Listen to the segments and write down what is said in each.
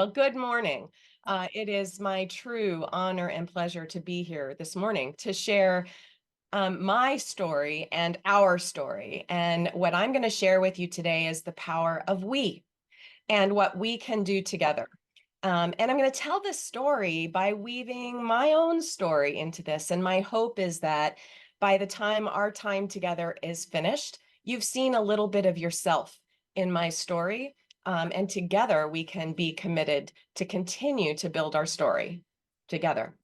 Well, good morning. It is my true honor and pleasure to be here this morning to share my story and our story. And what I'm going to share with you today is the power of we and what we can do together. And I'm going to tell this story by weaving my own story into this. And my hope is that by the time our time together is finished, you've seen a little bit of yourself in my story. And together we can be committed to continue to build our story together.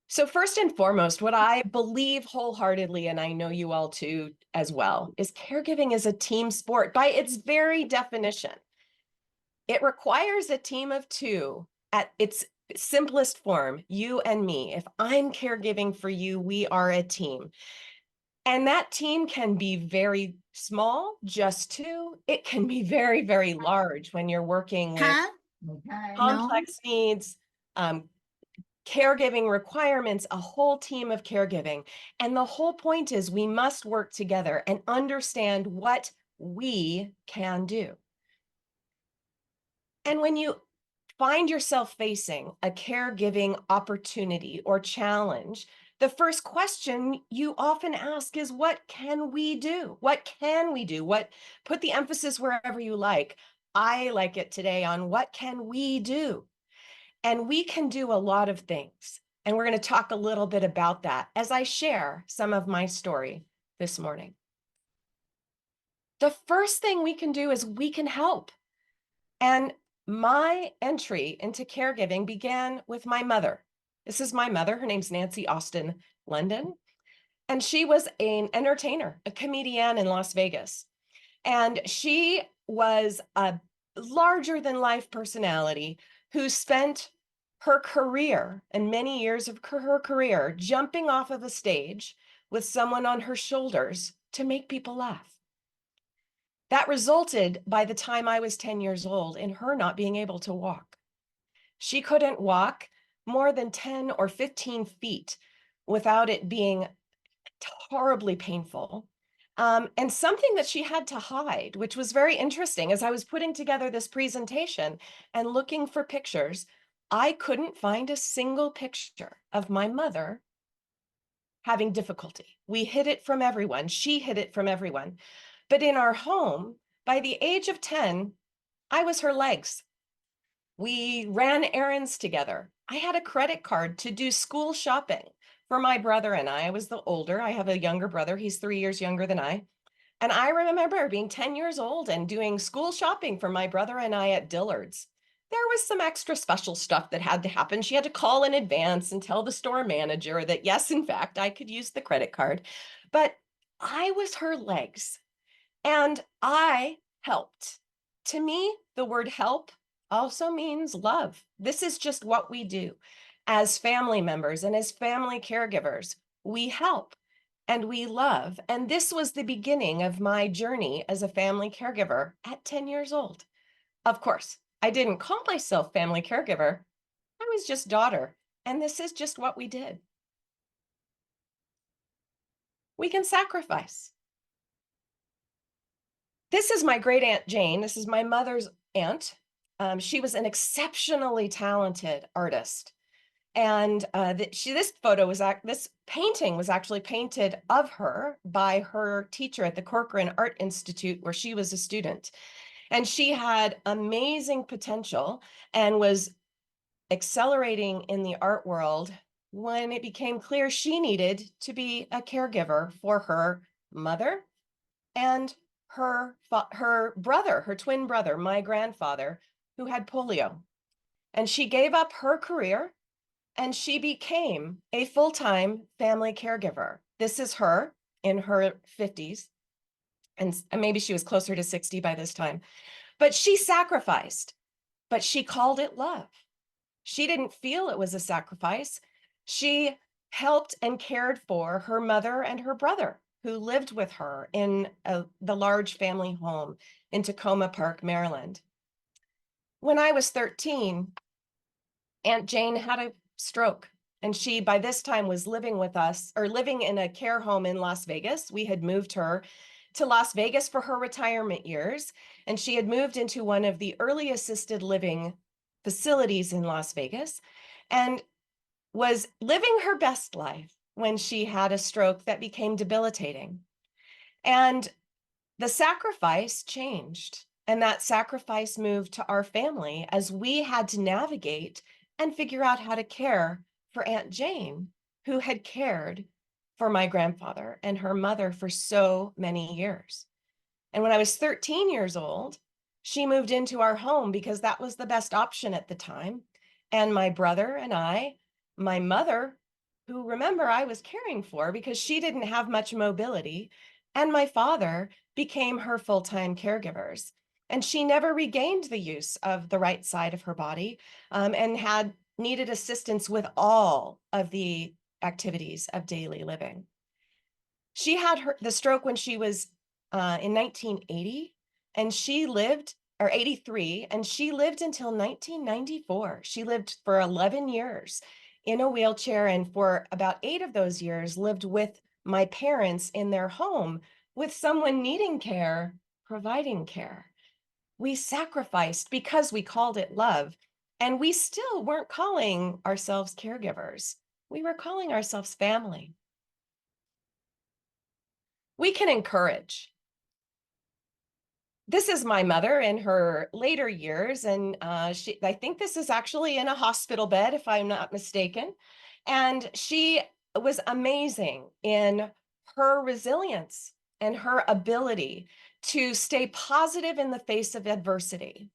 So first and foremost, what I believe wholeheartedly, and I know you all too as well, is caregiving is a team sport by its very definition. It requires a team of two at its simplest form, you and me. If I'm caregiving for you, we are a team. And that team can be very small, just two. It can be very, very large when you're working with No. complex needs, caregiving requirements, a whole team of caregiving. And the whole point is we must work together and understand what we can do. And when you find yourself facing a caregiving opportunity or challenge, the first question you often ask is, what can we do? What can we do? Put the emphasis wherever you like. I like it today on what can we do? And we can do a lot of things. And we're going to talk a little bit about that as I share some of my story this morning. The first thing we can do is we can help. And my entry into caregiving began with my mother. This is my mother. Her name's Nancy Austin London. And she was an entertainer, a comedian in Las Vegas. And she was a larger than life personality who spent her career and many years of her career jumping off of a stage with someone on her shoulders to make people laugh. That resulted, by the time I was 10 years old, in her not being able to walk. She couldn't walk more than 10 or 15 feet without it being horribly painful. And something that she had to hide, which was very interesting. As I was putting together this presentation and looking for pictures, I couldn't find a single picture of my mother having difficulty. We hid it from everyone. She hid it from everyone. But in our home, by the age of 10, I was her legs. We ran errands together. I had a credit card to do school shopping for my brother and I. I was the older. I have a younger brother. He's 3 years younger than I. And I remember being 10 years old and doing school shopping for my brother and I at Dillard's. There was some extra special stuff that had to happen. She had to call in advance and tell the store manager that, yes, in fact, I could use the credit card. But I was her legs. And I helped. To me, the word help also means love. This is just what we do as family members and as family caregivers. We help and we love. And this was the beginning of my journey as a family caregiver at 10 years old. Of course, I didn't call myself family caregiver. I was just daughter. And this is just what we did. We can sacrifice. This is my great Aunt Jane. This is my mother's aunt. She was an exceptionally talented artist. And this painting was actually painted of her by her teacher at the Corcoran Art Institute, where she was a student. And she had amazing potential and was accelerating in the art world when it became clear she needed to be a caregiver for her mother and her brother, her twin brother, my grandfather, who had polio. And she gave up her career and she became a full-time family caregiver. This is her in her 50s. And maybe she was closer to 60 by this time. But she sacrificed, but she called it love. She didn't feel it was a sacrifice. She helped and cared for her mother and her brother, who lived with her in the large family home in Tacoma Park, Maryland. When I was 13, Aunt Jane had a stroke, and she, by this time, was living with us, or living in a care home in Las Vegas. We had moved her to Las Vegas for her retirement years, and she had moved into one of the early assisted living facilities in Las Vegas and was living her best life when she had a stroke that became debilitating. And the sacrifice changed, and that sacrifice moved to our family as we had to navigate and figure out how to care for Aunt Jane, who had cared for my grandfather and her mother for so many years. And when I was 13 years old, she moved into our home because that was the best option at the time. And my brother and I, my mother, who remember I was caring for because she didn't have much mobility, and my father became her full-time caregivers. And she never regained the use of the right side of her body, and had needed assistance with all of the activities of daily living. She had the stroke when she was in 1980, and she lived, or 83, and she lived until 1994. She lived for 11 years in a wheelchair, and for about 8 of those years lived with my parents in their home with someone needing care, providing care. We sacrificed because we called it love, and we still weren't calling ourselves caregivers. We were calling ourselves family. We can encourage. This is my mother in her later years, and I think this is actually in a hospital bed, if I'm not mistaken. And she was amazing in her resilience and her ability to stay positive in the face of adversity.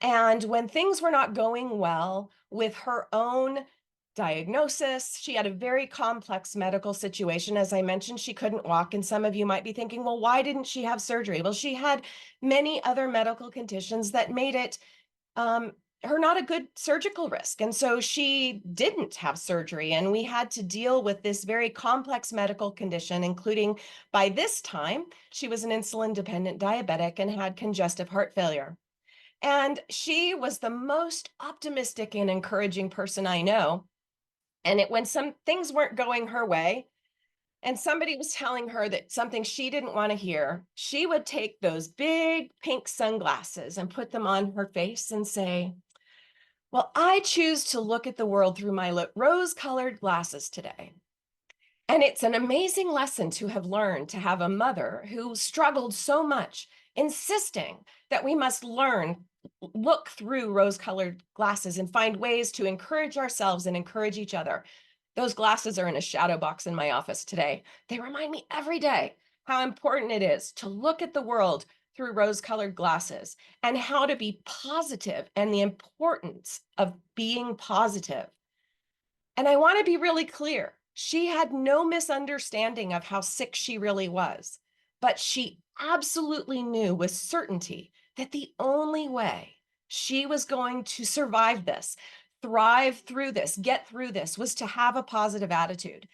And when things were not going well with her own diagnosis, she had a very complex medical situation. As I mentioned, she couldn't walk. And some of you might be thinking, well, why didn't she have surgery? Well, she had many other medical conditions that made it her not a good surgical risk. And so she didn't have surgery. And we had to deal with this very complex medical condition, including by this time, she was an insulin dependent diabetic and had congestive heart failure. And she was the most optimistic and encouraging person I know. And when some things weren't going her way, and somebody was telling her that something she didn't want to hear, she would take those big pink sunglasses and put them on her face and say, well, I choose to look at the world through my rose-colored glasses today. And it's an amazing lesson to have learned, to have a mother who struggled so much, insisting that we must look through rose-colored glasses and find ways to encourage ourselves and encourage each other. Those glasses are in a shadow box in my office today. They remind me every day how important it is to look at the world through rose-colored glasses and how to be positive and the importance of being positive. And I want to be really clear. She had no misunderstanding of how sick she really was, but she absolutely knew with certainty that the only way she was going to survive this, thrive through this, get through this, was to have a positive attitude.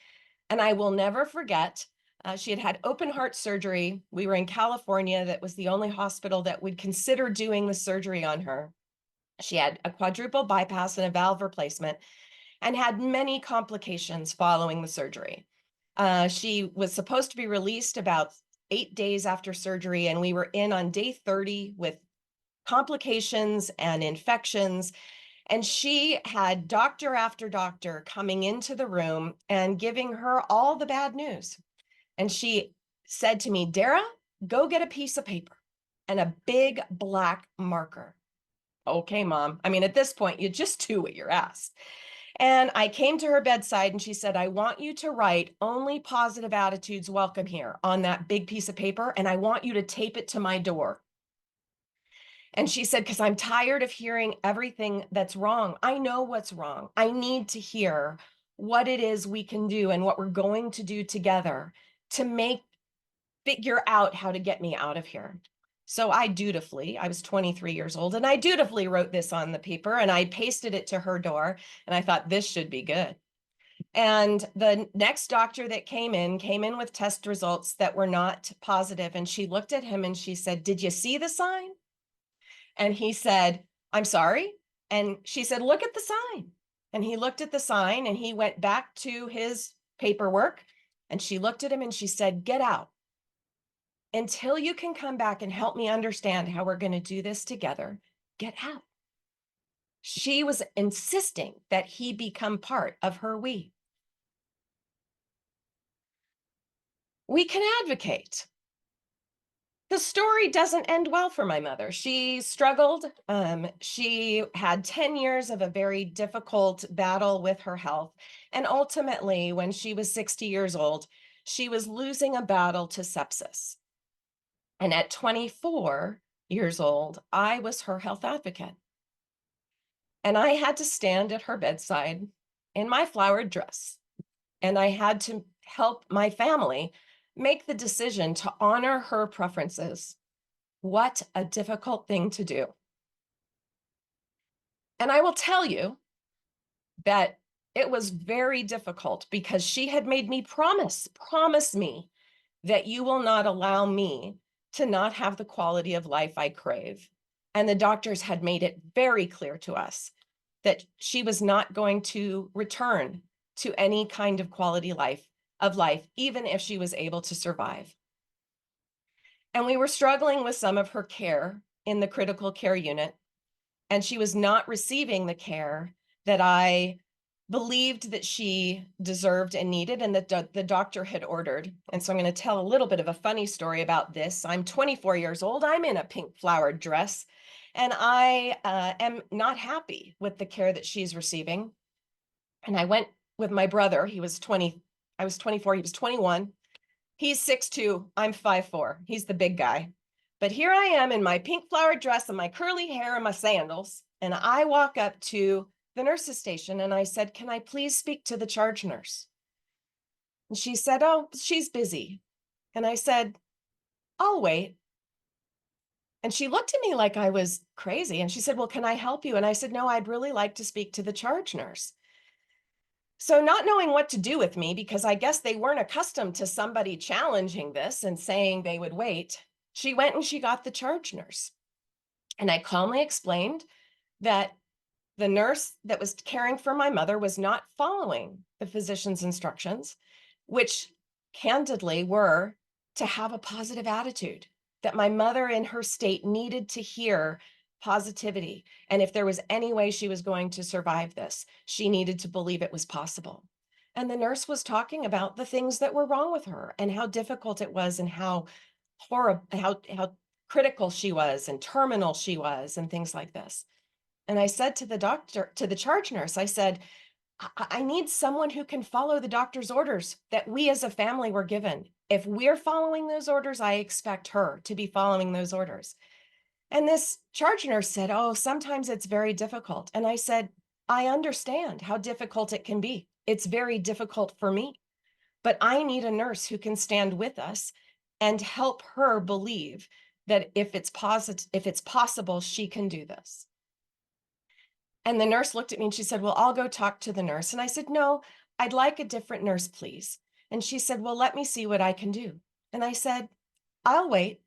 And I will never forget, she had had open heart surgery. We were in California. That was the only hospital that would consider doing the surgery on her. She had a quadruple bypass and a valve replacement, and had many complications following the surgery. She was supposed to be released about 8 days after surgery, and we were in on day 30 with complications and infections. And she had doctor after doctor coming into the room and giving her all the bad news. And she said to me, Darra, go get a piece of paper and a big black marker. Okay, Mom. I mean, at this point, you just do what you're asked. And I came to her bedside and she said, I want you to write only positive attitudes welcome here on that big piece of paper. And I want you to tape it to my door. And she said, because I'm tired of hearing everything that's wrong. I know what's wrong. I need to hear what it is we can do and what we're going to do together to figure out how to get me out of here. So I was 23 years old, and I dutifully wrote this on the paper and I pasted it to her door, and I thought this should be good. And the next doctor that came in with test results that were not positive. And she looked at him and she said, did you see the sign? And he said, I'm sorry. And she said, look at the sign. And he looked at the sign and he went back to his paperwork, and she looked at him and she said, get out. until you can come back and help me understand how we're going to do this together, get out. She was insisting that he become part of her we. We can advocate. The story doesn't end well for my mother. She struggled. She had 10 years of a very difficult battle with her health. And ultimately, when she was 60 years old, she was losing a battle to sepsis. And at 24 years old, I was her health advocate. And I had to stand at her bedside in my flowered dress. And I had to help my family make the decision to honor her preferences. What a difficult thing to do. And I will tell you that it was very difficult because she had made me promise me that you will not allow me to not have the quality of life I crave. And the doctors had made it very clear to us that she was not going to return to any kind of quality of life, even if she was able to survive. And we were struggling with some of her care in the critical care unit, and she was not receiving the care that I believed that she deserved and needed, and that the doctor had ordered. And so I'm going to tell a little bit of a funny story about this. I'm 24 years old. I'm in a pink flowered dress, and I am not happy with the care that she's receiving. And I went with my brother. He was 20. I was 24. He was 21. He's 6'2". I'm 5'4". He's the big guy. But here I am in my pink flowered dress and my curly hair and my sandals. And I walk up to the nurse's station and I said, "Can I please speak to the charge nurse?" And she said, "Oh, she's busy." And I said, "I'll wait." And she looked at me like I was crazy. And she said, "Well, can I help you?" And I said, "No, I'd really like to speak to the charge nurse." So not knowing what to do with me, because I guess they weren't accustomed to somebody challenging this and saying they would wait, she went and she got the charge nurse. And I calmly explained that the nurse that was caring for my mother was not following the physician's instructions, which candidly were to have a positive attitude, that my mother in her state needed to hear positivity. And if there was any way she was going to survive this, she needed to believe it was possible. And the nurse was talking about the things that were wrong with her and how difficult it was and how horrible, how critical she was and terminal she was and things like this. And I said to the doctor, to the charge nurse, I said, I need someone who can follow the doctor's orders that we as a family were given. If we're following those orders, I expect her to be following those orders." And this charge nurse said, "Oh, sometimes it's very difficult." And I said, "I understand how difficult it can be. It's very difficult for me, but I need a nurse who can stand with us and help her believe that if it's possible, she can do this." And the nurse looked at me and she said, "Well, I'll go talk to the nurse." And I said, "No, I'd like a different nurse, please." And she said, "Well, let me see what I can do." And I said, "I'll wait."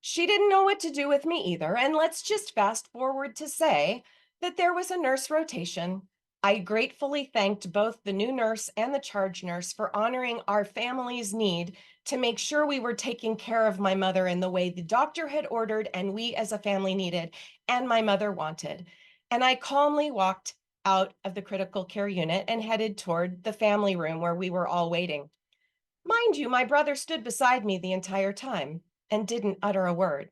She didn't know what to do with me either. And let's just fast forward to say that there was a nurse rotation. I gratefully thanked both the new nurse and the charge nurse for honoring our family's need to make sure we were taking care of my mother in the way the doctor had ordered and we as a family needed and my mother wanted. And I calmly walked out of the critical care unit and headed toward the family room where we were all waiting. Mind you, my brother stood beside me the entire time and didn't utter a word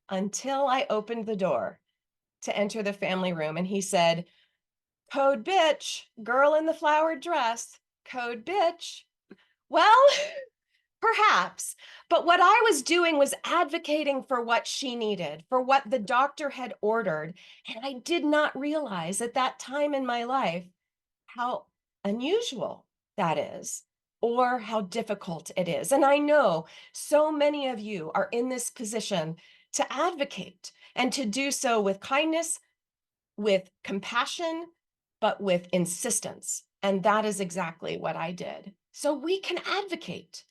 until I opened the door to enter the family room. And he said, "Code bitch, girl in the flowered dress, code bitch." Well, perhaps, but what I was doing was advocating for what she needed, for what the doctor had ordered. And I did not realize at that time in my life how unusual that is, or how difficult it is. And I know so many of you are in this position to advocate and to do so with kindness, with compassion, but with insistence. And that is exactly what I did. So we can advocate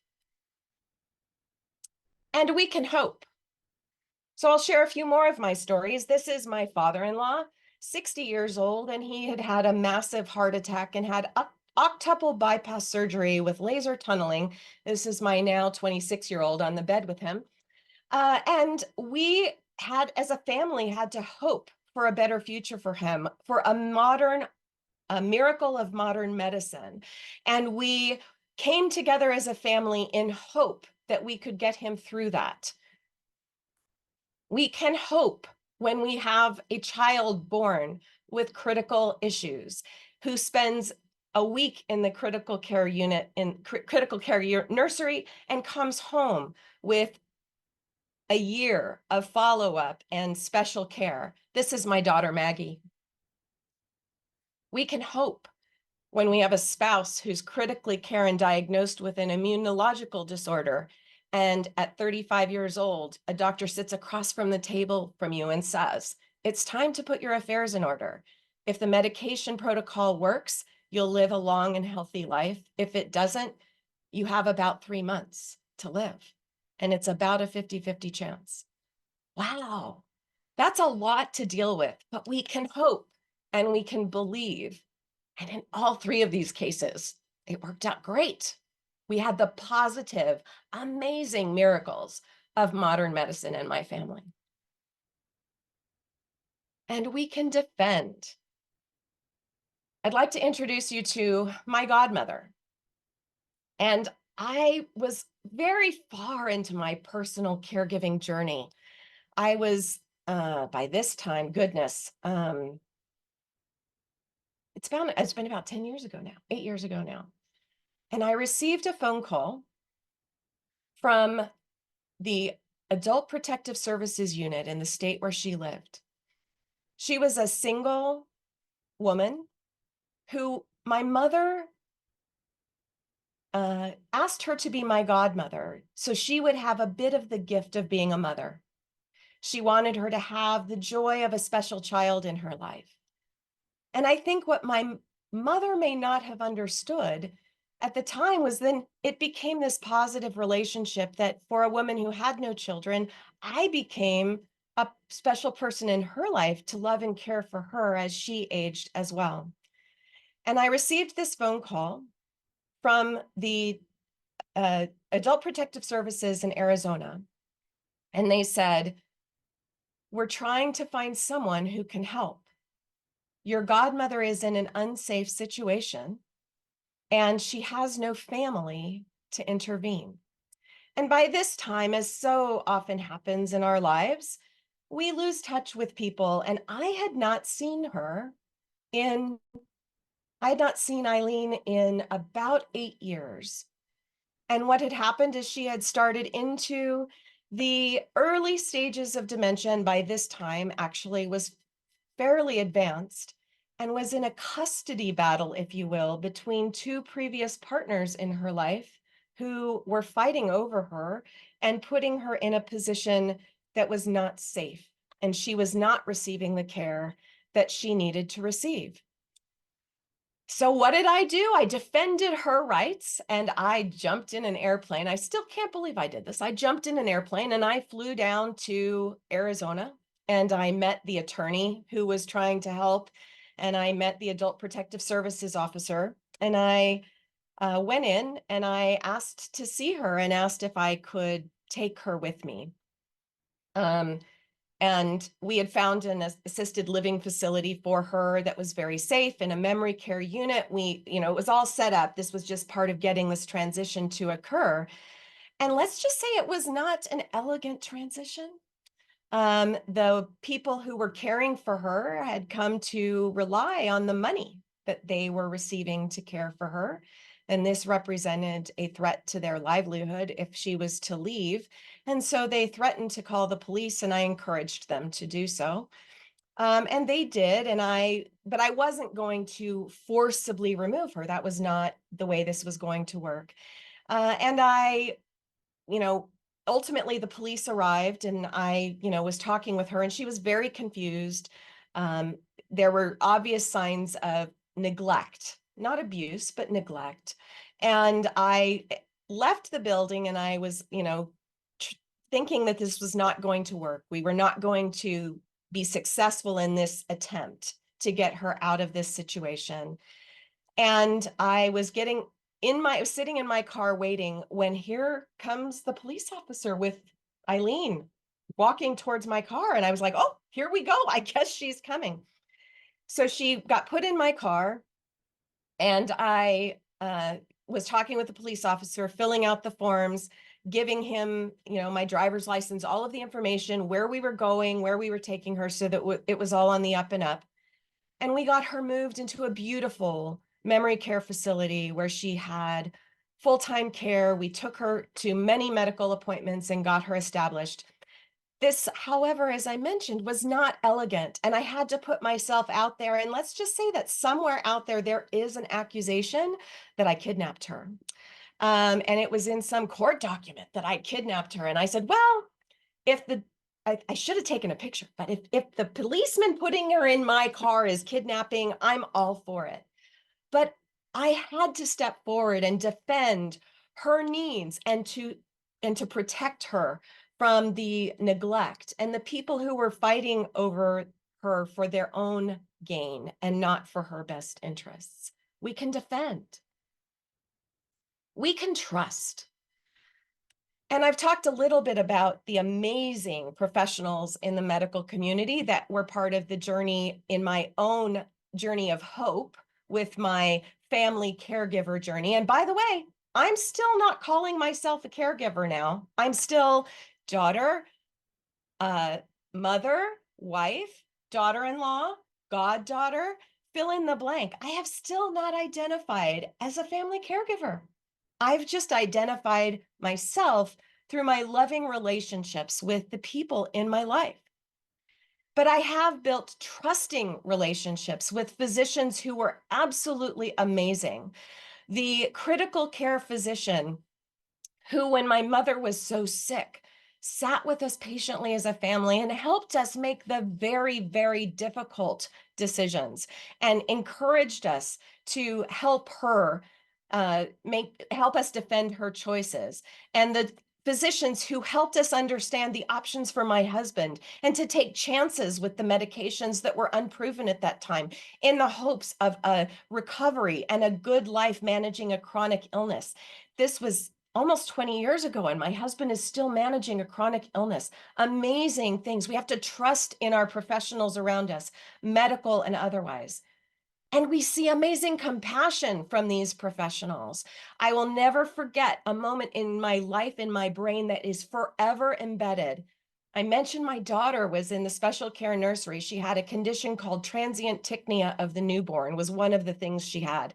and we can hope. So I'll share a few more of my stories. This is my father-in-law, 60 years old, and he had had a massive heart attack and had octuple bypass surgery with laser tunneling. This is my now 26-year-old on the bed with him. And we had, as a family, had to hope for a better future for him, for a miracle of modern medicine. And we came together as a family in hope that we could get him through that. We can hope when we have a child born with critical issues who spends a week in the critical care unit in critical care nursery and comes home with a year of follow-up and special care. This is my daughter, Maggie. We can hope when we have a spouse who's critically care and diagnosed with an immunological disorder, and at 35 years old, a doctor sits across from the table from you and says, it's time to put your affairs in order. If the medication protocol works, you'll live a long and healthy life. If it doesn't, you have about 3 months to live. And it's about a 50-50 chance. Wow, that's a lot to deal with, but we can hope and we can believe. And in all three of these cases, it worked out great. We had the positive, amazing miracles of modern medicine in my family. And we can defend. I'd like to introduce you to my godmother. And I was very far into my personal caregiving journey. I was, by this time, goodness, it's been about 10 years ago now, 8 years ago now. And I received a phone call from the Adult Protective Services unit in the state where she lived. She was a single woman who my mother asked her to be my godmother so she would have a bit of the gift of being a mother. She wanted her to have the joy of a special child in her life. And I think what my mother may not have understood at the time was then it became this positive relationship that for a woman who had no children, I became a special person in her life to love and care for her as she aged as well. And I received this phone call from the Adult Protective Services in Arizona. And they said, we're trying to find someone who can help. Your godmother is in an unsafe situation and she has no family to intervene. And by this time, as so often happens in our lives, we lose touch with people. And I had not seen Eileen in about 8 years. And what had happened is she had started into the early stages of dementia, and by this time actually was fairly advanced and was in a custody battle, if you will, between two previous partners in her life who were fighting over her and putting her in a position that was not safe. And she was not receiving the care that she needed to receive. So what did I do? I defended her rights and I jumped in an airplane. I still can't believe I did this. I jumped in an airplane and I flew down to Arizona and I met the attorney who was trying to help. And I met the Adult Protective Services officer. And I went in and I asked to see her and asked if I could take her with me. And we had found an assisted living facility for her that was very safe in a memory care unit. It was all set up. This was just part of getting this transition to occur. And let's just say it was not an elegant transition. The people who were caring for her had come to rely on the money that they were receiving to care for her. And this represented a threat to their livelihood if she was to leave. And so they threatened to call the police, and I encouraged them to do so. And they did, but I wasn't going to forcibly remove her. That was not the way this was going to work. And ultimately the police arrived and I, was talking with her and she was very confused. There were obvious signs of neglect, not abuse, but neglect. And I left the building and I was, thinking that this was not going to work. We were not going to be successful in this attempt to get her out of this situation. And I was sitting in my car waiting when here comes the police officer with Eileen walking towards my car. And I was like, oh, here we go. I guess she's coming. So she got put in my car, and I was talking with the police officer, filling out the forms, giving him, my driver's license, all of the information, where we were going, where we were taking her, so that it was all on the up and up. And we got her moved into a beautiful memory care facility where she had full-time care. We took her to many medical appointments and got her established. This, however, as I mentioned, was not elegant, and I had to put myself out there. And let's just say that somewhere out there is an accusation that I kidnapped her. And it was in some court document that I kidnapped her. And I said, well, if the I should have taken a picture, but if the policeman putting her in my car is kidnapping, I'm all for it. But I had to step forward and defend her needs, and to protect her from the neglect and the people who were fighting over her for their own gain and not for her best interests. We can defend. We can trust. And I've talked a little bit about the amazing professionals in the medical community that were part of the journey in my own journey of hope with my family caregiver journey. And by the way, I'm still not calling myself a caregiver now. I'm still daughter, mother, wife, daughter-in-law, goddaughter, fill in the blank. I have still not identified as a family caregiver. I've just identified myself through my loving relationships with the people in my life. But I have built trusting relationships with physicians who were absolutely amazing. The critical care physician who, when my mother was so sick, sat with us patiently as a family and helped us make the very, very difficult decisions and encouraged us to help her help us defend her choices. And the physicians who helped us understand the options for my husband and to take chances with the medications that were unproven at that time in the hopes of a recovery and a good life managing a chronic illness. This was almost 20 years ago, and my husband is still managing a chronic illness. Amazing things. We have to trust in our professionals around us, medical and otherwise. And we see amazing compassion from these professionals. I will never forget a moment in my life, in my brain, that is forever embedded. I mentioned my daughter was in the special care nursery. She had a condition called transient tachypnea of the newborn, was one of the things she had.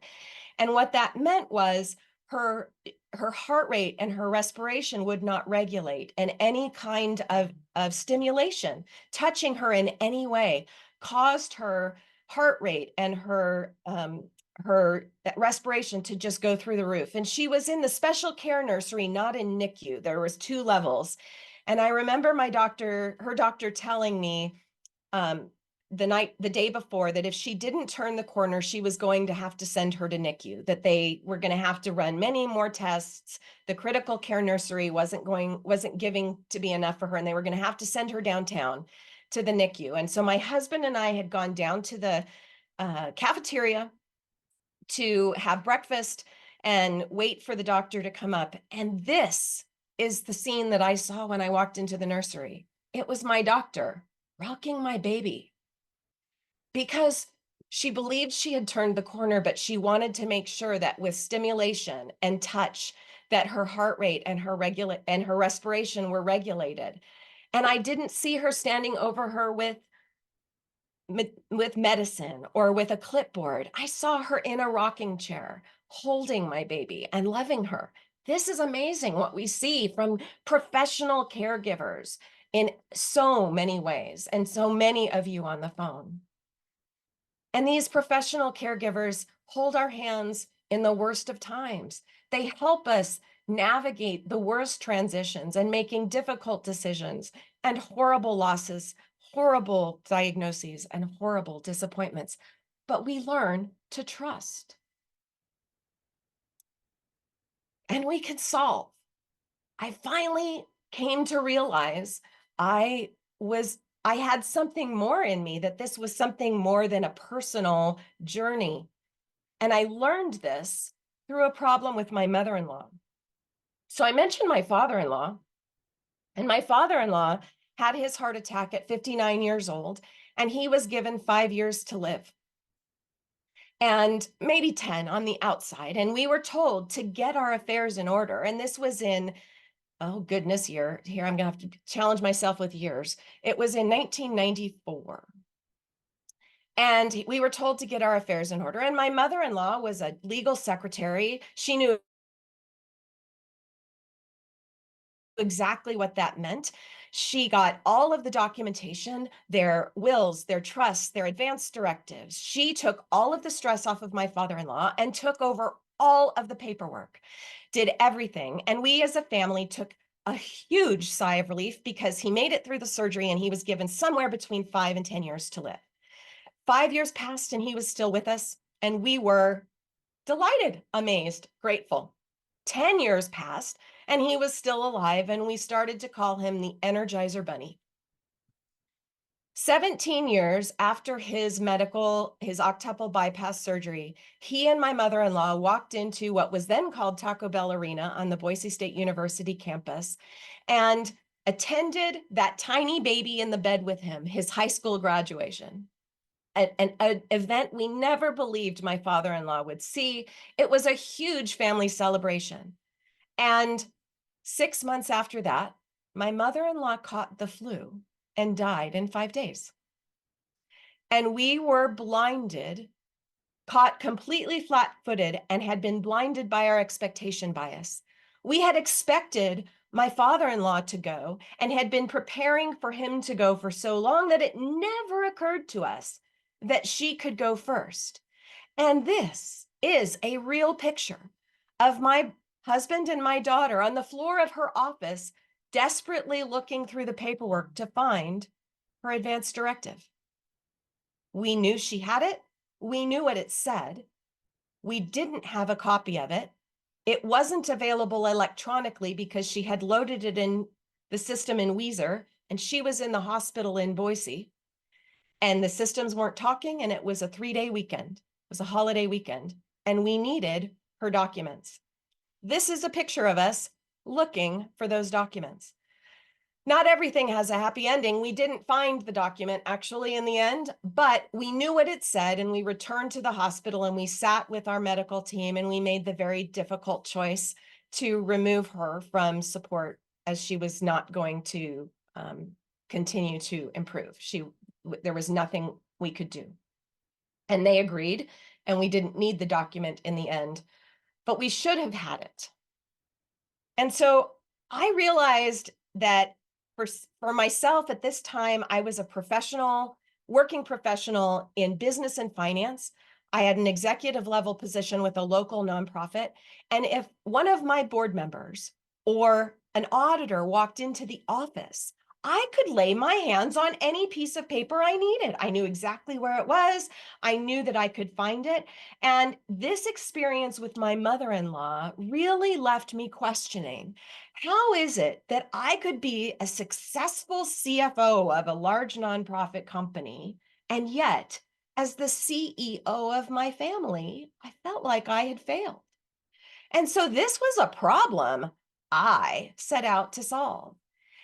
And what that meant was her heart rate and her respiration would not regulate, and any kind of stimulation touching her in any way caused her heart rate and her respiration to just go through the roof. And she was in the special care nursery, not in NICU. There was 2 levels. And I remember her doctor telling me the day before, that if she didn't turn the corner, she was going to have to send her to NICU, that they were going to have to run many more tests. The critical care nursery wasn't giving to be enough for her, and they were going to have to send her downtown to the NICU. And so my husband and I had gone down to the cafeteria to have breakfast and wait for the doctor to come up. And this is the scene that I saw when I walked into the nursery. It was my doctor rocking my baby, because she believed she had turned the corner, but she wanted to make sure that with stimulation and touch, that her heart rate and her respiration were regulated. And I didn't see her standing over her with medicine or with a clipboard. I saw her in a rocking chair, holding my baby and loving her. This is amazing what we see from professional caregivers in so many ways, and so many of you on the phone. And these professional caregivers hold our hands in the worst of times. They help us navigate the worst transitions and making difficult decisions and horrible losses, horrible diagnoses, and horrible disappointments. But we learn to trust. And we can solve. I finally came to realize I had something more in me, that this was something more than a personal journey. And I learned this through a problem with my mother-in-law. So I mentioned my father-in-law, and my father-in-law had his heart attack at 59 years old, and he was given 5 years to live, and maybe 10 on the outside. And we were told to get our affairs in order. And this was in, oh goodness, year. Here, I'm going to have to challenge myself with years. It was in 1994. And we were told to get our affairs in order. And my mother-in-law was a legal secretary. She knew exactly what that meant. She got all of the documentation, their wills, their trusts, their advance directives. She took all of the stress off of my father-in-law and took over all of the paperwork, did everything. And we as a family took a huge sigh of relief because he made it through the surgery and he was given somewhere between 5 and 10 years to live. 5 years passed and he was still with us, and we were delighted, amazed, grateful. 10 years passed and he was still alive, and we started to call him the Energizer Bunny. 17 years after his octuple bypass surgery, he and my mother-in-law walked into what was then called Taco Bell Arena on the Boise State University campus and attended that tiny baby in the bed with him, his high school graduation. An event we never believed my father-in-law would see. It was a huge family celebration. And 6 months after that, my mother-in-law caught the flu and died in 5 days. And we were blinded, caught completely flat-footed, and had been blinded by our expectation bias. We had expected my father-in-law to go and had been preparing for him to go for so long that it never occurred to us that she could go first. And this is a real picture of my husband and my daughter on the floor of her office, desperately looking through the paperwork to find her advance directive. We knew she had it. We knew what it said. We didn't have a copy of it. It wasn't available electronically because she had loaded it in the system in Weiser, and she was in the hospital in Boise. And the systems weren't talking, and it was a 3-day weekend. It was a holiday weekend, and we needed her documents. This is a picture of us looking for those documents. Not everything has a happy ending. We didn't find the document actually in the end, but we knew what it said, and we returned to the hospital and we sat with our medical team and we made the very difficult choice to remove her from support as she was not going to continue to improve. There was nothing we could do. And they agreed, and we didn't need the document in the end, but we should have had it. And so I realized that for myself at this time, I was a working professional in business and finance. I had an executive level position with a local nonprofit. And if one of my board members or an auditor walked into the office, I could lay my hands on any piece of paper I needed. I knew exactly where it was. I knew that I could find it. And this experience with my mother-in-law really left me questioning, how is it that I could be a successful CFO of a large nonprofit company, and yet, as the CEO of my family, I felt like I had failed? And so this was a problem I set out to solve.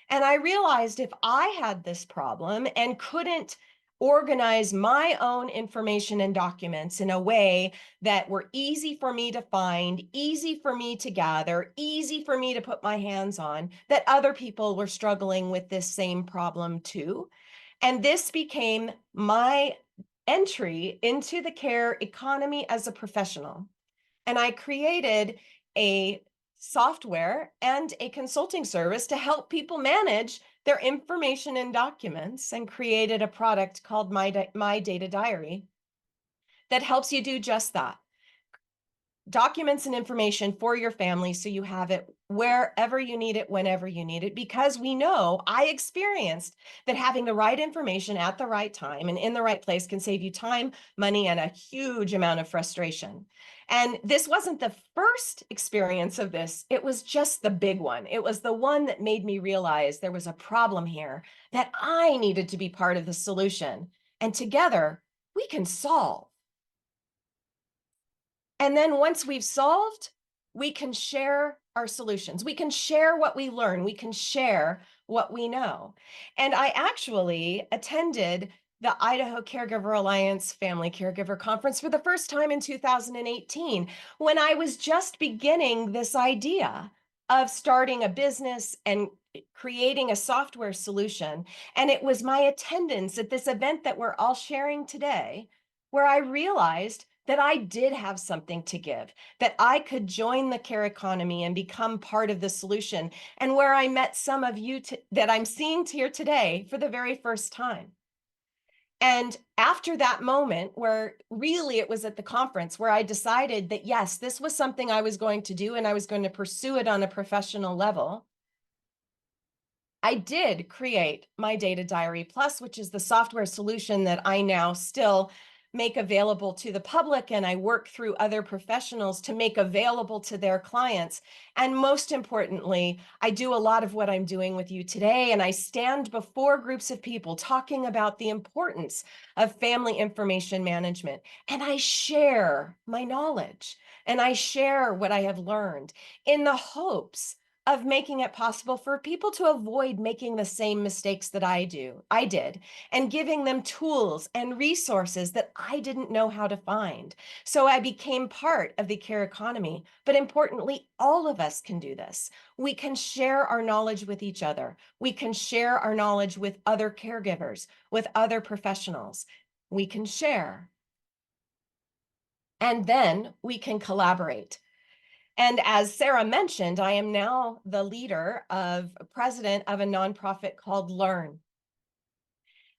And I realized if I had this problem and couldn't organize my own information and documents in a way that were easy for me to find, easy for me to gather, easy for me to put my hands on, that other people were struggling with this same problem too. And this became my entry into the care economy as a professional. And I created a software and a consulting service to help people manage their information and documents, and created a product called My Data Diary that helps you do just that. Documents and information for your family so you have it wherever you need it, whenever you need it, because we know, I experienced that having the right information at the right time and in the right place can save you time, money, and a huge amount of frustration. And this wasn't the first experience of this. It was just the big one. It was the one that made me realize there was a problem here that I needed to be part of the solution. And together we can solve. And then once we've solved, we can share our solutions. We can share what we learn. We can share what we know. And I actually attended the Idaho Caregiver Alliance Family Caregiver Conference for the first time in 2018, when I was just beginning this idea of starting a business and creating a software solution. And it was my attendance at this event that we're all sharing today where I realized that I did have something to give, that I could join the care economy and become part of the solution, and where I met some of you that I'm seeing here today for the very first time. And after that moment, where really it was at the conference where I decided that, yes, this was something I was going to do and I was going to pursue it on a professional level, I did create my Data Diary Plus, which is the software solution that I now still make available to the public, and I work through other professionals to make available to their clients. And most importantly, I do a lot of what I'm doing with you today, and I stand before groups of people talking about the importance of family information management. And I share my knowledge, and I share what I have learned in the hopes of making it possible for people to avoid making the same mistakes that I did, and giving them tools and resources that I didn't know how to find. So I became part of the care economy. But importantly, all of us can do this. We can share our knowledge with each other. We can share our knowledge with other caregivers, with other professionals. We can share. And then we can collaborate. And as Sarah mentioned, I am now the president of a nonprofit called Learn.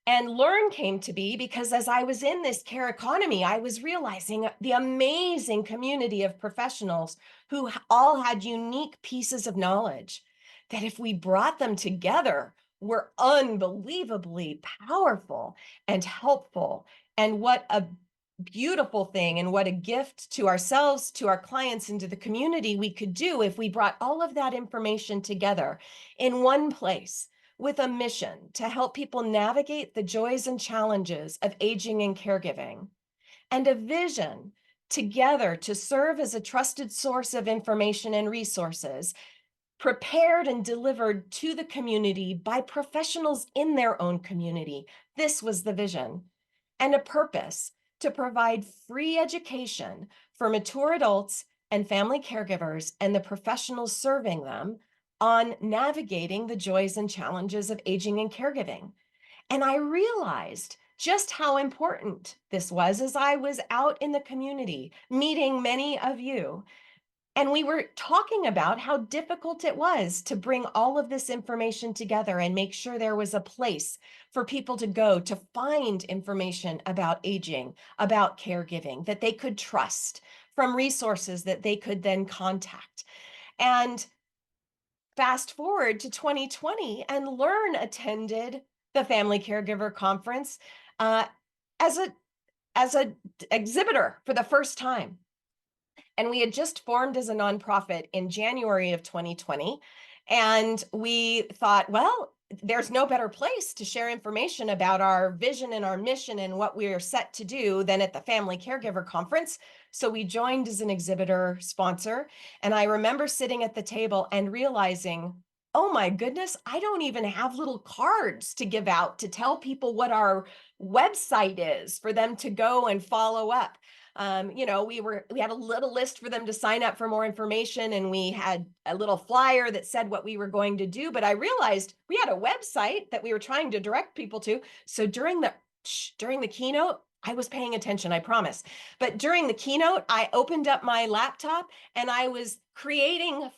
And Learn came to be because as I was in this care economy, I was realizing the amazing community of professionals who all had unique pieces of knowledge that if we brought them together, were unbelievably powerful and helpful. And what a beautiful thing and what a gift to ourselves, to our clients, and to the community we could do if we brought all of that information together in one place with a mission to help people navigate the joys and challenges of aging and caregiving, and a vision together to serve as a trusted source of information and resources prepared and delivered to the community by professionals in their own community. This was the vision, and a purpose to provide free education for mature adults and family caregivers and the professionals serving them on navigating the joys and challenges of aging and caregiving. And I realized just how important this was as I was out in the community, meeting many of you. And we were talking about how difficult it was to bring all of this information together and make sure there was a place for people to go to find information about aging, about caregiving, that they could trust, from resources that they could then contact. And fast forward to 2020, and Learn attended the Family Caregiver Conference uh, as a exhibitor for the first time. And we had just formed as a nonprofit in January of 2020. And we thought, well, there's no better place to share information about our vision and our mission and what we are set to do than at the Family Caregiver Conference. So we joined as an exhibitor sponsor. And I remember sitting at the table and realizing, oh my goodness, I don't even have little cards to give out to tell people what our website is for them to go and follow up. We had a little list for them to sign up for more information, and we had a little flyer that said what we were going to do. But I realized we had a website that we were trying to direct people to. So during the keynote, I was paying attention, I promise. But during the keynote, I opened up my laptop and I was creating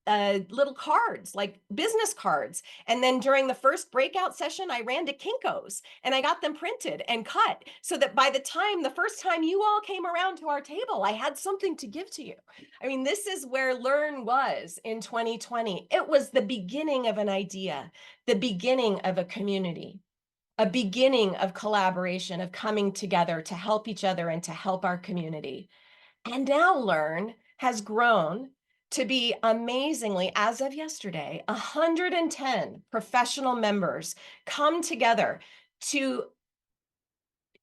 little cards, like business cards. And then during the first breakout session, I ran to Kinko's and I got them printed and cut so that by the first time you all came around to our table, I had something to give to you. I mean, this is where Learn was in 2020. It was the beginning of an idea, the beginning of a community, a beginning of collaboration, of coming together to help each other and to help our community. And now Learn has grown to be amazingly, as of yesterday, 110 professional members come together to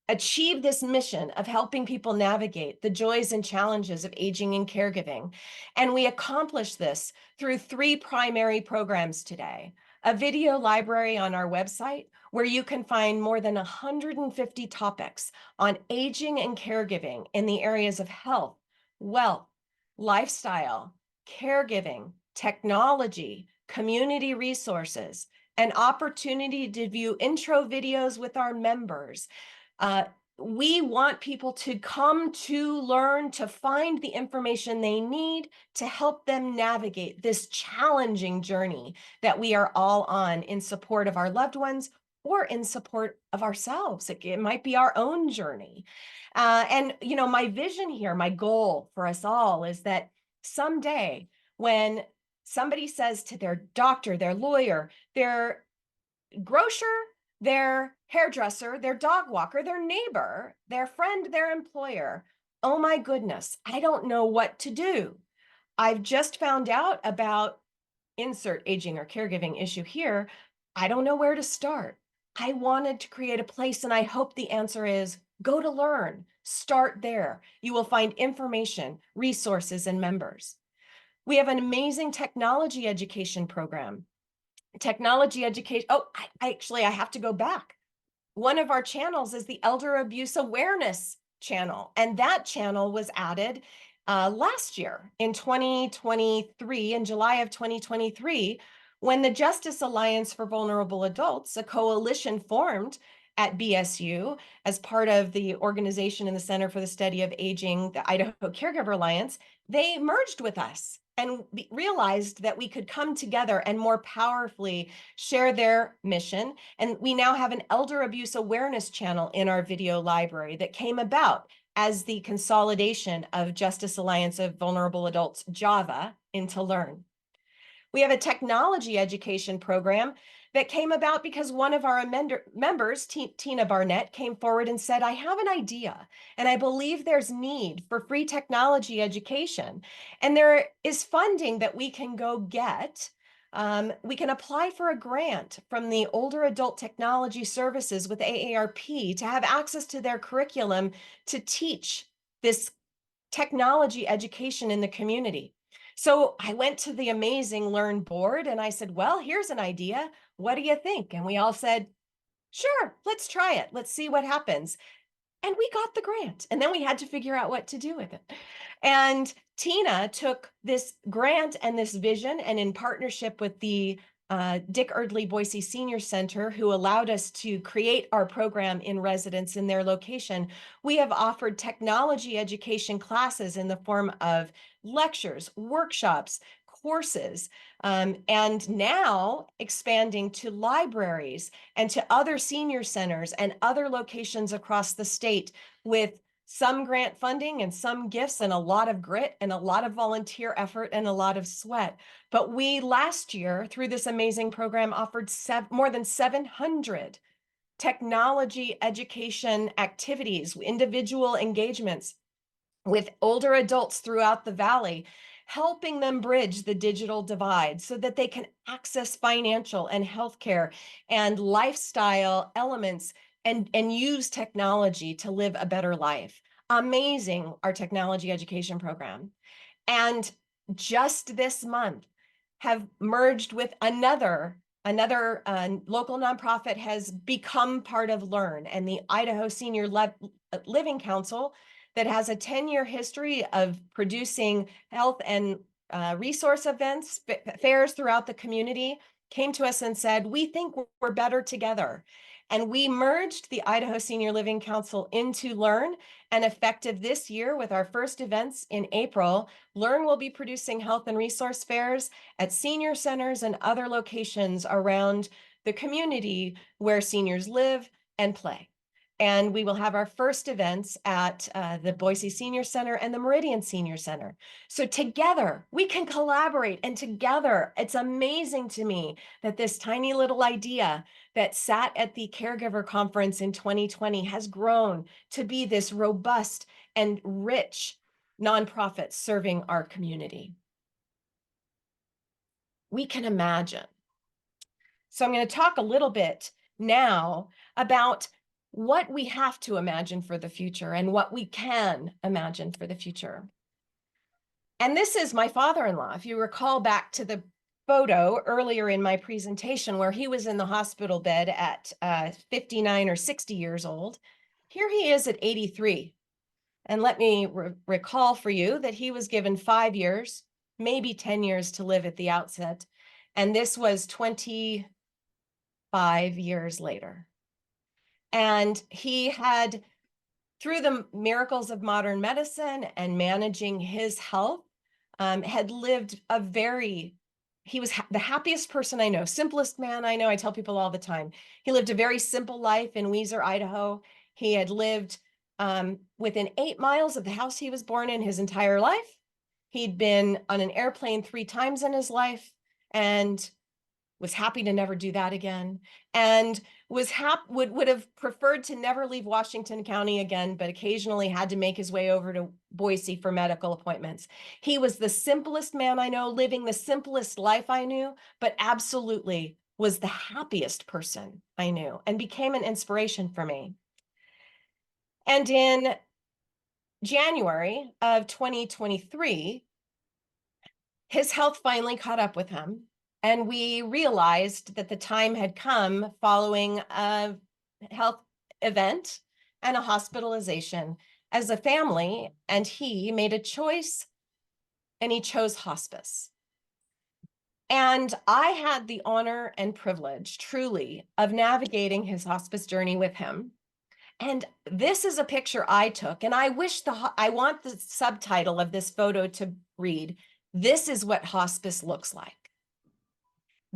achieve this mission of helping people navigate the joys and challenges of aging and caregiving. And we accomplish this through 3 primary programs today. A video library on our website where you can find more than 150 topics on aging and caregiving in the areas of health, wealth, lifestyle, caregiving, technology, community resources, an opportunity to view intro videos with our members. Uh, we want people to come to learn, to find the information they need to help them navigate this challenging journey that we are all on in support of our loved ones or in support of ourselves. It might be our own journey. And, you know, my vision here, my goal for us all is that someday when somebody says to their doctor, their lawyer, their grocer, their hairdresser, their dog walker, their neighbor, their friend, their employer, oh my goodness, I don't know what to do. I've just found out about insert aging or caregiving issue here. I don't know where to start. I wanted to create a place, and I hope the answer is go to Learn. Start there. You will find information, resources, and members. We have an amazing technology education program. Technology education. Oh, I have to go back. One of our channels is the Elder Abuse Awareness channel, and that channel was added last year in 2023, in July of 2023, when the Justice Alliance for Vulnerable Adults, a coalition formed at BSU as part of the organization in the Center for the Study of Aging, the Idaho Caregiver Alliance, they merged with us and realized that we could come together and more powerfully share their mission. And we now have an elder abuse awareness channel in our video library that came about as the consolidation of Justice Alliance of Vulnerable Adults, JAVA, into Learn. We have a technology education program that came about because one of our members, Tina Barnett, came forward and said, I have an idea, and I believe there's need for free technology education. And there is funding that we can go get. We can apply for a grant from the Older Adult Technology Services with AARP to have access to their curriculum to teach this technology education in the community. So I went to the amazing Learn board and I said, well, here's an idea. What do you think? And we all said, sure, let's try it. Let's see what happens. And we got the grant. And then we had to figure out what to do with it. And Tina took this grant and this vision, and in partnership with the Dick Erdley Boise Senior Center, who allowed us to create our program in residence in their location, we have offered technology education classes in the form of lectures, workshops, courses, and now expanding to libraries and to other senior centers and other locations across the state with some grant funding and some gifts and a lot of grit and a lot of volunteer effort and a lot of sweat. But we last year, through this amazing program, offered more than 700 technology education activities, individual engagements with older adults throughout the valley, helping them bridge the digital divide so that they can access financial and healthcare and lifestyle elements and use technology to live a better life. Amazing, our technology education program. And just this month have merged with another local nonprofit has become part of Learn, and the Idaho Senior Living Council that has a 10-year history of producing health and resource events, fairs throughout the community, came to us and said, we think we're better together. And we merged the Idaho Senior Living Council into Learn, and effective this year with our first events in April, Learn will be producing health and resource fairs at senior centers and other locations around the community where seniors live and play. And we will have our first events at the Boise Senior Center and the Meridian Senior Center. So together we can collaborate, and together it's amazing to me that this tiny little idea that sat at the Caregiver Conference in 2020 has grown to be this robust and rich nonprofit serving our community. We can imagine. So I'm going to talk a little bit now about what we have to imagine for the future and what we can imagine for the future. And this is my father-in-law. If you recall back to the photo earlier in my presentation where he was in the hospital bed at 59 or 60 years old, here he is at 83. And let me recall for you that he was given 5 years, maybe 10 years to live at the outset. And this was 25 years later. And he had, through the miracles of modern medicine and managing his health, had lived he was the happiest person I know, simplest man I know. I tell people all the time. He lived a very simple life in Weiser, Idaho. He had lived within 8 miles of the house he was born in his entire life. He'd been on an airplane 3 times in his life and was happy to never do that again, and would have preferred to never leave Washington County again, but occasionally had to make his way over to Boise for medical appointments. He was the simplest man I know, living the simplest life I knew, but absolutely was the happiest person I knew and became an inspiration for me. And in January of 2023, his health finally caught up with him. And we realized that the time had come following a health event and a hospitalization as a family. And he made a choice, and he chose hospice. And I had the honor and privilege, truly, of navigating his hospice journey with him. And this is a picture I took, and I want the subtitle of this photo to read, "This is what hospice looks like."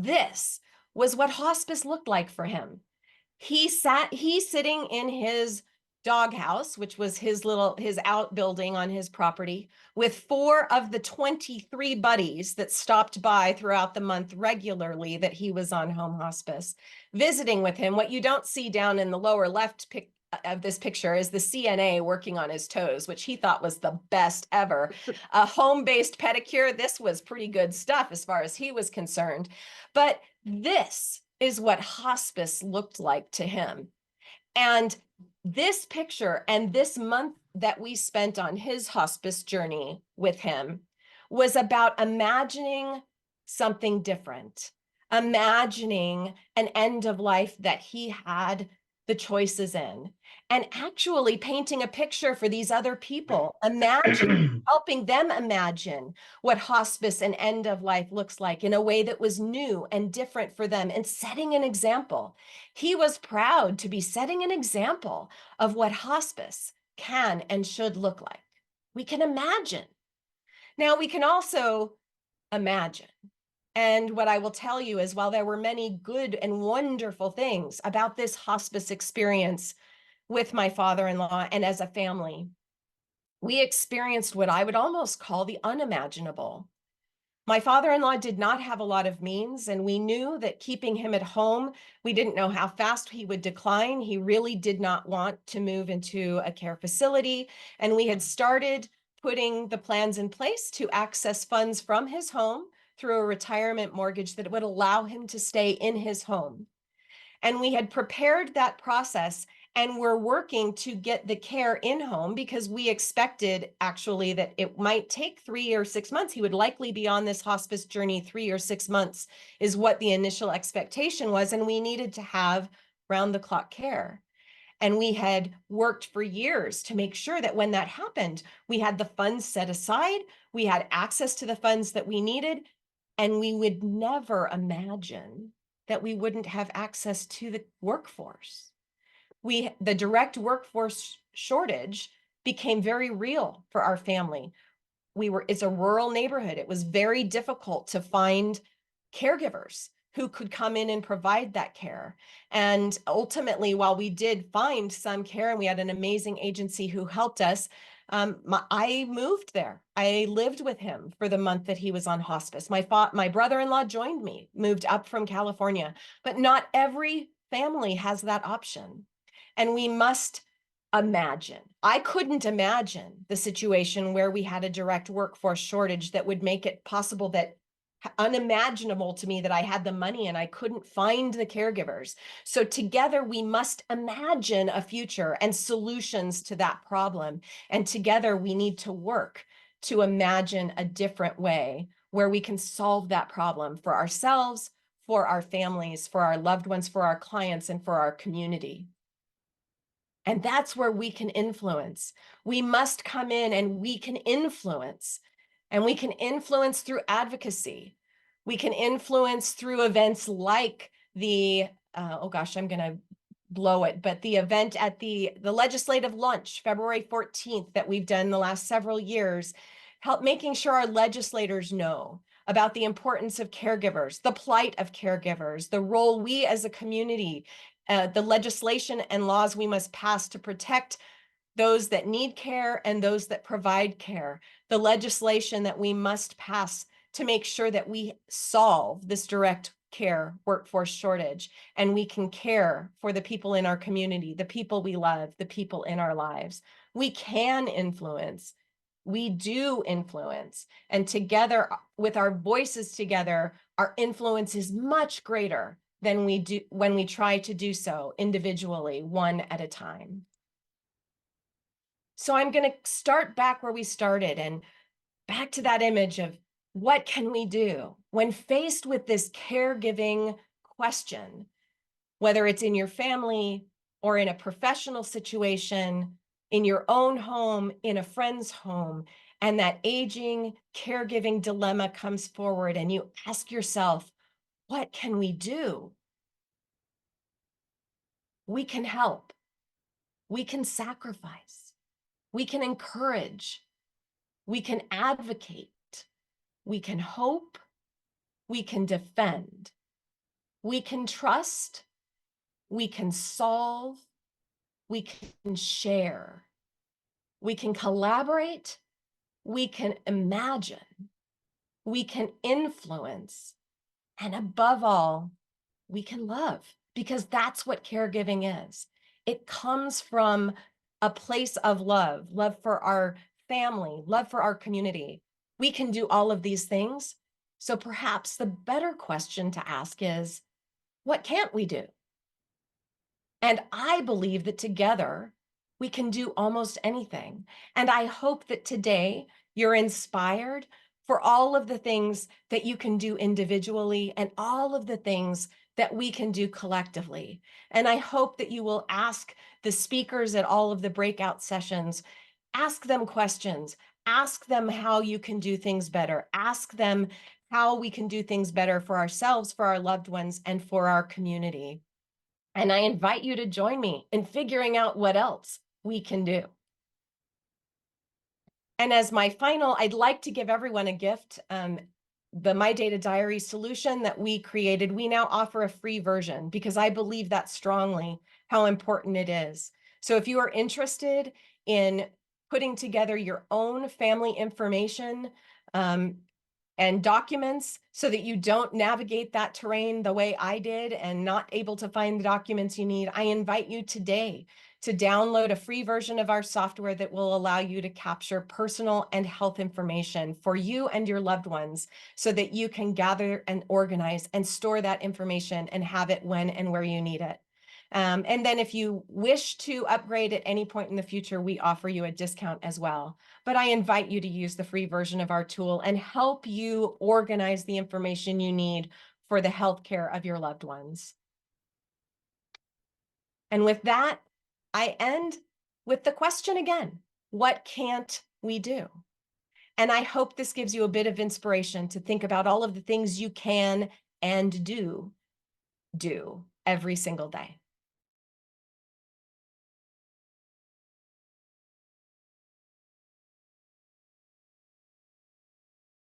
This was what hospice looked like for him. He's sitting in his doghouse, which was his outbuilding on his property, with 4 of the 23 buddies that stopped by throughout the month regularly that he was on home hospice, visiting with him. What you don't see down in the lower left of this picture is the CNA working on his toes, which he thought was the best ever. A home-based pedicure, this was pretty good stuff as far as he was concerned. But this is what hospice looked like to him. And this picture and this month that we spent on his hospice journey with him was about imagining something different, imagining an end of life that he had the choices in, and actually painting a picture for these other people, helping them imagine what hospice and end of life looks like in a way that was new and different for them, and setting an example. He was proud to be setting an example of what hospice can and should look like. We can imagine. Now, we can also imagine. And what I will tell you is, while there were many good and wonderful things about this hospice experience with my father-in-law and as a family, we experienced what I would almost call the unimaginable. My father-in-law did not have a lot of means, and we knew that keeping him at home, we didn't know how fast he would decline. He really did not want to move into a care facility, and we had started putting the plans in place to access funds from his home through a retirement mortgage that would allow him to stay in his home. And we had prepared that process, and we're working to get the care in home because we expected actually that it might take 3 or 6 months. He would likely be on this hospice journey 3 or 6 months is what the initial expectation was. And we needed to have round the clock care. And we had worked for years to make sure that when that happened, we had the funds set aside, we had access to the funds that we needed, and we would never imagine that we wouldn't have access to the workforce. The direct workforce shortage became very real for our family. It's a rural neighborhood. It was very difficult to find caregivers who could come in and provide that care. And ultimately, while we did find some care and we had an amazing agency who helped us, I moved there. I lived with him for the month that he was on hospice. My brother-in-law joined me, moved up from California, but not every family has that option. And we must imagine. I couldn't imagine the situation where we had a direct workforce shortage that would make it possible that unimaginable to me that I had the money and I couldn't find the caregivers. So together we must imagine a future and solutions to that problem. And together we need to work to imagine a different way where we can solve that problem for ourselves, for our families, for our loved ones, for our clients, and for our community. And that's where we can influence. We must come in and we can influence. And we can influence through advocacy. We can influence through events like the, oh gosh, I'm going to blow it, but the event at the legislative lunch, February 14th, that we've done the last several years, help making sure our legislators know about the importance of caregivers, the plight of caregivers, the role we as a community, the legislation and laws we must pass to protect those that need care and those that provide care, the legislation that we must pass to make sure that we solve this direct care workforce shortage and we can care for the people in our community, the people we love, the people in our lives. We can influence. We do influence. And together, with our voices together, our influence is much greater than we do when we try to do so individually, one at a time. So I'm going to start back where we started and back to that image of what can we do when faced with this caregiving question, whether it's in your family or in a professional situation, in your own home, in a friend's home, and that aging caregiving dilemma comes forward and you ask yourself, what can we do? We can help. We can sacrifice. We can encourage. We can advocate. We can hope. We can defend. We can trust. We can solve. We can share. We can collaborate. We can imagine. We can influence. And above all, we can love, because that's what caregiving is. It comes from a place of love, love for our family, love for our community. We can do all of these things. So perhaps the better question to ask is, what can't we do? And I believe that together we can do almost anything. And I hope that today you're inspired for all of the things that you can do individually and all of the things that we can do collectively. And I hope that you will ask the speakers at all of the breakout sessions, ask them questions, ask them how you can do things better, ask them how we can do things better for ourselves, for our loved ones, and for our community. And I invite you to join me in figuring out what else we can do. And as my final, I'd like to give everyone a gift. The My Data Diary solution that we created, we now offer a free version because I believe that strongly, how important it is. So if you are interested in putting together your own family information, and documents so that you don't navigate that terrain the way I did and not able to find the documents you need, I invite you today to download a free version of our software that will allow you to capture personal and health information for you and your loved ones so that you can gather and organize and store that information and have it when and where you need it. And then if you wish to upgrade at any point in the future, we offer you a discount as well. But I invite you to use the free version of our tool and help you organize the information you need for the healthcare of your loved ones. And with that, I end with the question again, what can't we do? And I hope this gives you a bit of inspiration to think about all of the things you can and do every single day.